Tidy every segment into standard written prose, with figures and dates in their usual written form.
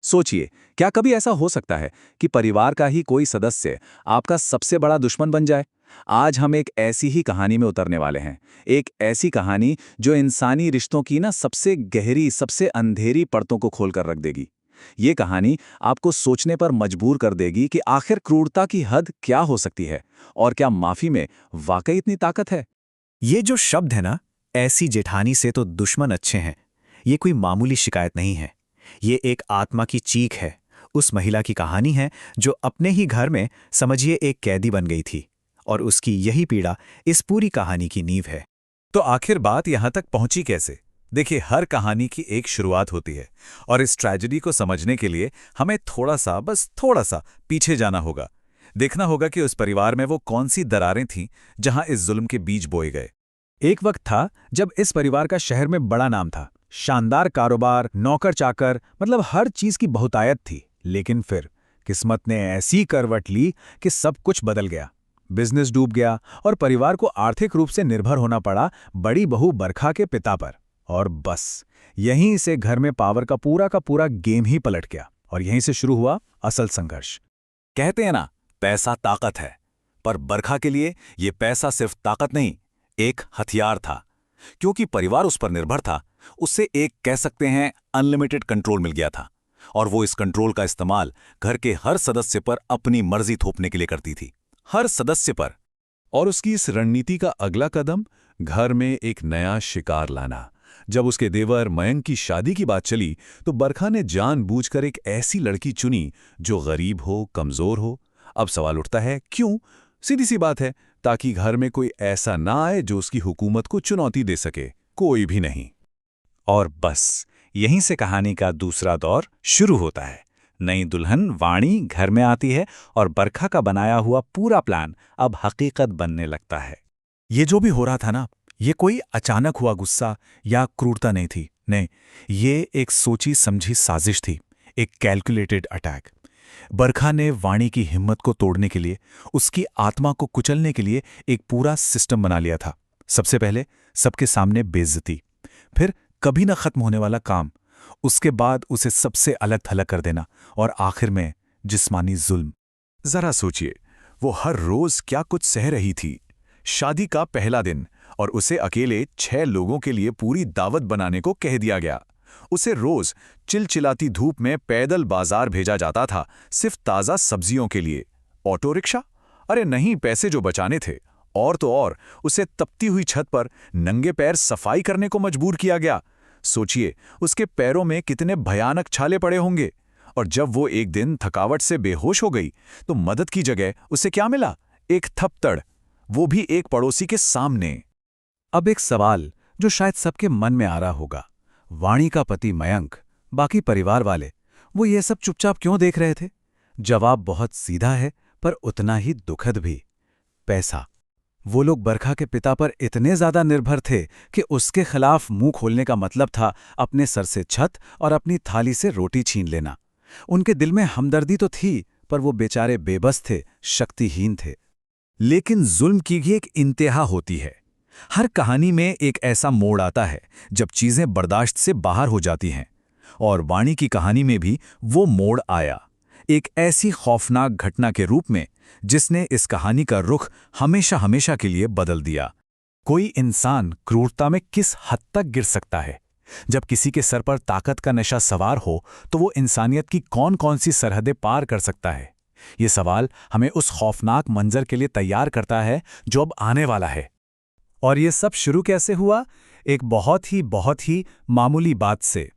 सोचिए, क्या कभी ऐसा हो सकता है कि परिवार का ही कोई सदस्य आपका सबसे बड़ा दुश्मन बन जाए? आज हम एक ऐसी ही कहानी में उतरने वाले हैं। एक ऐसी कहानी जो इंसानी रिश्तों की ना सबसे गहरी, सबसे अंधेरी परतों को खोलकर रख देगी। ये कहानी आपको सोचने पर मजबूर कर देगी कि आखिर क्रूरता की हद क्या हो सकती है और क्या माफी में वाकई इतनी ताकत है। ये जो शब्द है ना, ऐसी जेठानी से तो दुश्मन अच्छे हैं, ये कोई मामूली शिकायत नहीं है। ये एक आत्मा की चीख है। उस महिला की कहानी है जो अपने ही घर में समझिए एक कैदी बन गई थी, और उसकी यही पीड़ा इस पूरी कहानी की नींव है। तो आखिर बात यहां तक पहुंची कैसे? देखिए, हर कहानी की एक शुरुआत होती है, और इस ट्रेजेडी को समझने के लिए हमें थोड़ा सा, बस थोड़ा सा पीछे जाना होगा। देखना होगा कि उस परिवार में वो कौन सी दरारें थीं जहां इस जुल्म के बीज बोए गए। एक वक्त था जब इस परिवार का शहर में बड़ा नाम था। शानदार कारोबार, नौकर चाकर, मतलब हर चीज की बहुतायत थी। लेकिन फिर किस्मत ने ऐसी करवट ली कि सब कुछ बदल गया। बिजनेस डूब गया और परिवार को आर्थिक रूप से निर्भर होना पड़ा बड़ी बहू बरखा के पिता पर। और बस यहीं से घर में पावर का पूरा गेम ही पलट गया, और यहीं से शुरू हुआ असल संघर्ष। कहते हैं ना, पैसा ताकत है। पर बरखा के लिए ये पैसा सिर्फ ताकत नहीं, एक हथियार था। क्योंकि परिवार उस पर निर्भर था, उससे एक कह सकते हैं अनलिमिटेड कंट्रोल मिल गया था। और वो इस कंट्रोल का इस्तेमाल घर के हर सदस्य पर अपनी मर्जी थोपने के लिए करती थी, हर सदस्य पर। और उसकी इस रणनीति का अगला कदम घर में एक नया शिकार लाना। जब उसके देवर मयंक की शादी की बात चली, तो बरखा ने जानबूझकर एक ऐसी लड़की चुनी जो गरीब हो, कमजोर हो। अब सवाल उठता है, क्यों? सीधी सी बात है, ताकि घर में कोई ऐसा ना आए जो उसकी हुकूमत को चुनौती दे सके। कोई भी नहीं। और बस यहीं से कहानी का दूसरा दौर शुरू होता है। नई दुल्हन वाणी घर में आती है और बरखा का बनाया हुआ पूरा प्लान अब हकीकत बनने लगता है। ये जो भी हो रहा था ना, ये कोई अचानक हुआ गुस्सा या क्रूरता नहीं थी। नहीं, ये एक सोची समझी साजिश थी, एक कैलकुलेटेड अटैक। बरखा ने वाणी की हिम्मत को तोड़ने के लिए, उसकी आत्मा को कुचलने के लिए एक पूरा सिस्टम बना लिया था। सबसे पहले सबके सामने बेइज्जती, फिर कभी न खत्म होने वाला काम, उसके बाद उसे सबसे अलग थलग कर देना, और आखिर में जिस्मानी जुल्म। जरा सोचिए, वो हर रोज क्या कुछ सह रही थी। शादी का पहला दिन, और उसे अकेले 6 लोगों के लिए पूरी दावत बनाने को कह दिया गया। उसे रोज चिलचिलाती धूप में पैदल बाजार भेजा जाता था, सिर्फ ताज़ा सब्जियों के लिए। Auto rickshaw? अरे नहीं, पैसे जो बचाने थे। और तो और, उसे तपती हुई छत पर नंगे पैर सफाई करने को मजबूर किया गया। सोचिए, उसके पैरों में कितने भयानक छाले पड़े होंगे। और जब वो एक दिन थकावट से बेहोश हो गई, तो मदद की जगह उसे क्या मिला? एक थप्पड़, वो भी एक पड़ोसी के सामने। अब एक सवाल जो शायद सबके मन में आ रहा होगा, वाणी का पति मयंक, बाकी परिवार वाले, वो ये सब चुपचाप क्यों देख रहे थे? जवाब बहुत सीधा है, पर उतना ही दुखद भी। पैसा। वो लोग बरखा के पिता पर इतने ज्यादा निर्भर थे कि उसके खिलाफ मुंह खोलने का मतलब था अपने सर से छत और अपनी थाली से रोटी छीन लेना। उनके दिल में हमदर्दी तो थी, पर वो बेचारे बेबस थे, शक्तिहीन थे। लेकिन जुल्म की भी एक इंतहा होती है। हर कहानी में एक ऐसा मोड़ आता है जब चीजें बर्दाश्त से बाहर हो जाती हैं, और वाणी की कहानी में भी वो मोड़ आया, एक ऐसी खौफनाक घटना के रूप में जिसने इस कहानी का रुख हमेशा हमेशा के लिए बदल दिया। कोई इंसान क्रूरता में किस हद तक गिर सकता है? जब किसी के सर पर ताकत का नशा सवार हो, तो वो इंसानियत की कौन कौन सी सरहदें पार कर सकता है? ये सवाल हमें उस खौफनाक मंजर के लिए तैयार करता है जो अब आने वाला है। और ये सब शुरू कैसे हुआ? एक बहुत ही मामूली बात से।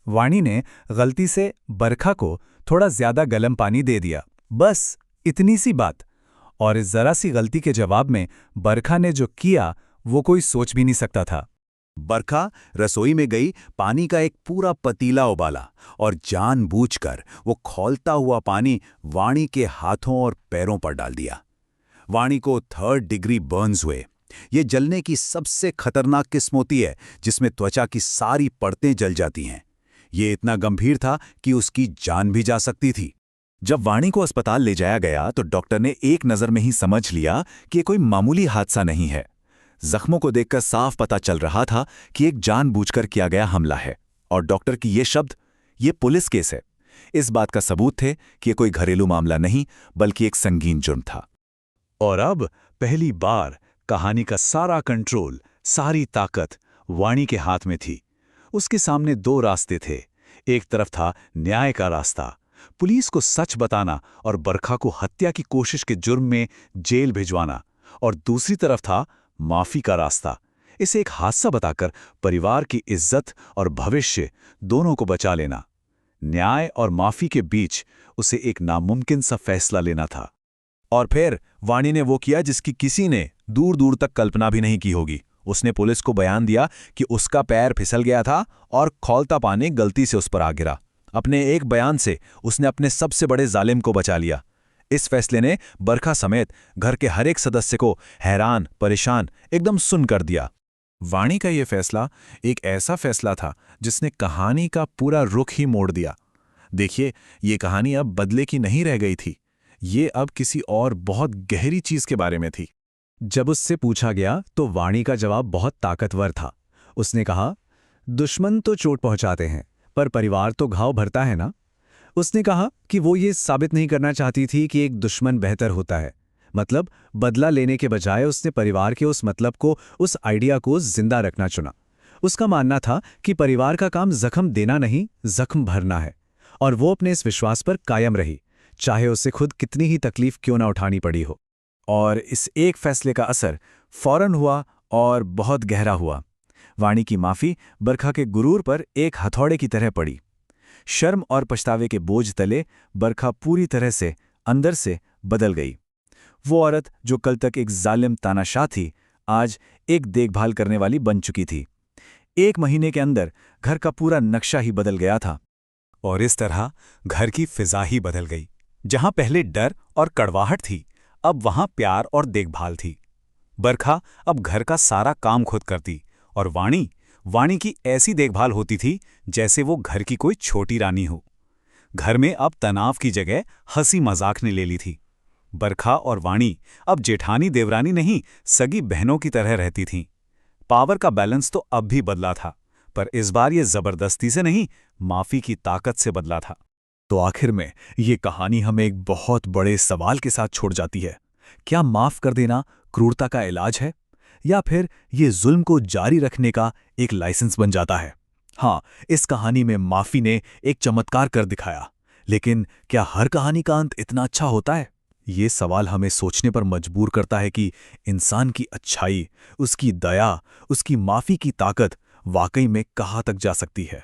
वाणी ने गलती से बरखा को थोड़ा ज्यादा गरम पानी दे दिया, बस इतनी सी बात। और इस जरा सी गलती के जवाब में बरखा ने जो किया वो कोई सोच भी नहीं सकता था। बरखा रसोई में गई, पानी का एक पूरा पतीला उबाला, और जानबूझकर वो खौलता हुआ पानी वाणी के हाथों और पैरों पर डाल दिया। वाणी को 3rd डिग्री बर्न्स हुए। ये जलने की सबसे खतरनाक किस्म होती है, जिसमें त्वचा की सारी परतें जल जाती हैं। ये इतना गंभीर था कि उसकी जान भी जा सकती थी। जब वाणी को अस्पताल ले जाया गया, तो डॉक्टर ने एक नज़र में ही समझ लिया कि ये कोई मामूली हादसा नहीं है। जख्मों को देखकर साफ पता चल रहा था कि एक जानबूझकर किया गया हमला है। और डॉक्टर की ये शब्द, ये पुलिस केस है। इस बात का सबूत थे कि ये कोई घरेलू मामला नहीं बल्कि एक संगीन जुर्म था। और अब पहली बार कहानी का सारा कंट्रोल, सारी ताकत वाणी के हाथ में थी। उसके सामने दो रास्ते थे। एक तरफ था न्याय का रास्ता, पुलिस को सच बताना और बरखा को हत्या की कोशिश के जुर्म में जेल भिजवाना, और दूसरी तरफ था माफी का रास्ता, इसे एक हादसा बताकर परिवार की इज्जत और भविष्य दोनों को बचा लेना। न्याय और माफी के बीच उसे एक नामुमकिन सा फैसला लेना था। और फिर वाणी ने वो किया जिसकी किसी ने दूर दूर तक कल्पना भी नहीं की होगी। उसने पुलिस को बयान दिया कि उसका पैर फिसल गया था और खौलता पानी गलती से उस पर आ गिरा। अपने एक बयान से उसने अपने सबसे बड़े जालिम को बचा लिया। इस फैसले ने बरखा समेत घर के हर एक सदस्य को हैरान, परेशान, एकदम सुन कर दिया। वाणी का यह फैसला एक ऐसा फैसला था जिसने कहानी का पूरा रुख ही मोड़ दिया। देखिए, ये कहानी अब बदले की नहीं रह गई थी, ये अब किसी और बहुत गहरी चीज के बारे में थी। जब उससे पूछा गया तो वाणी का जवाब बहुत ताकतवर था। उसने कहा, दुश्मन तो चोट पहुंचाते हैं, पर परिवार तो घाव भरता है ना। उसने कहा कि वो ये साबित नहीं करना चाहती थी कि एक दुश्मन बेहतर होता है। मतलब बदला लेने के बजाय उसने परिवार के उस मतलब को, उस आइडिया को जिंदा रखना चुना। उसका मानना था कि परिवार का काम जख्म देना नहीं, जख्म भरना है, और वो अपने इस विश्वास पर कायम रही, चाहे उसे खुद कितनी ही तकलीफ क्यों ना उठानी पड़ी हो। और इस एक फैसले का असर फौरन हुआ और बहुत गहरा हुआ। वाणी की माफी बरखा के गुरूर पर एक हथौड़े की तरह पड़ी। शर्म और पछतावे के बोझ तले बरखा पूरी तरह से अंदर से बदल गई। वो औरत जो कल तक एक जालिम तानाशाह थी, आज एक देखभाल करने वाली बन चुकी थी। 1 महीने के अंदर घर का पूरा नक्शा ही बदल गया था। और इस तरह घर की फिजा ही बदल गई। जहां पहले डर और कड़वाहट थी, अब वहां प्यार और देखभाल थी। बरखा अब घर का सारा काम खुद करती, और वाणी की ऐसी देखभाल होती थी जैसे वो घर की कोई छोटी रानी हो। घर में अब तनाव की जगह हंसी मजाक ने ले ली थी। बरखा और वाणी अब जेठानी देवरानी नहीं, सगी बहनों की तरह रहती थीं। पावर का बैलेंस तो अब भी बदला था, पर इस बार ये जबरदस्ती से नहीं, माफी की ताकत से बदला था। तो आखिर में ये कहानी हमें एक बहुत बड़े सवाल के साथ छोड़ जाती है। क्या माफ कर देना क्रूरता का इलाज है, या फिर ये जुल्म को जारी रखने का एक लाइसेंस बन जाता है? हाँ, इस कहानी में माफी ने एक चमत्कार कर दिखाया, लेकिन क्या हर कहानी का अंत इतना अच्छा होता है? ये सवाल हमें सोचने पर मजबूर करता है कि इंसान की अच्छाई, उसकी दया, उसकी माफी की ताकत वाकई में कहाँ तक जा सकती है।